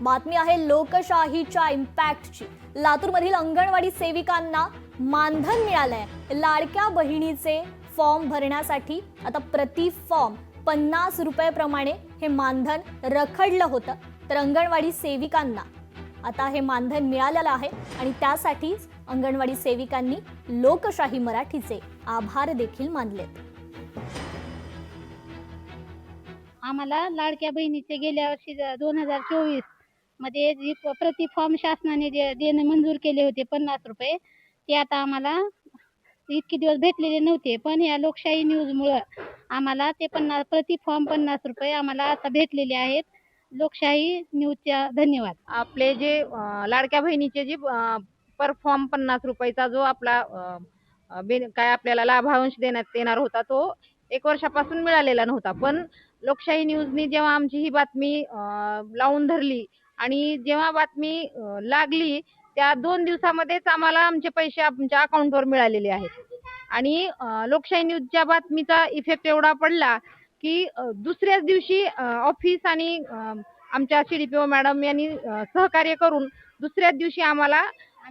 बातमी आहे लोकशाहीच्या इम्पॅक्टची। लातूरमधील अंगणवाडी सेविकांना मानधन मिळालंय। लाडक्या बहिणीचे फॉर्म भरण्यासाठी आता प्रति फॉर्म 50 रुपये प्रमाणे हे मानधन रखडलं होतं, तर अंगणवाडी सेविकांना आता हे मानधन मिळालेलं आहे आणि त्यासाठी अंगणवाडी सेविकांनी लोकशाही मराठीचे आभार देखील मानलेत। आम्हाला लाडक्या बहिणीचे गेल्या वर्षी 2024 मध्ये जी प्रति फॉर्म शासनाने देणे मंजूर केले होते 50 रुपये, ते आता आम्हाला इतके दिवस भेटलेले नव्हते, पण या लोकशाही न्यूज मुळे आम्हाला ते प्रति फॉर्म 50 रुपये आम्हाला आता भेटलेले आहेत। लोकशाही न्यूजचा धन्यवाद। आपले जे लाडक्या बहिणीचे जे पर फॉर्म 50 रुपयाचा जो आपला काय आपल्याला लाभांश देण्यात येणार होता, तो 1 वर्षापासून मिळालेला नव्हता। पण लोकशाही न्यूजनी जेव्हा आमची ही बातमी लावून धरली आणि जेव्हा बातमी लागली त्या 2 दिवसामध्येच आम्हाला आमचे पैसे आमच्या अकाउंटवर मिळालेले आहेत। आणि लोकशाही न्यूजच्या बातमीचा इफेक्ट एवढा पडला की दुसऱ्याच दिवशी ऑफिस आणि आमच्या सीडीपीओ मॅडम यांनी सहकार्य करून दुसऱ्याच दिवशी आम्हाला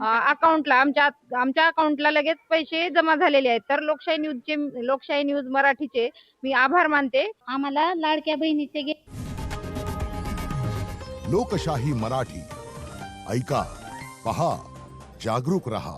अकाउंटला आमच्या अकाउंटला लगेच पैसे जमा झालेले आहेत। तर लोकशाही न्यूज मराठीचे मी आभार मानते। आम्हाला लाडक्या बहिणीचे लोकशाही मराठी ऐका, पहा, जागरूक रहा।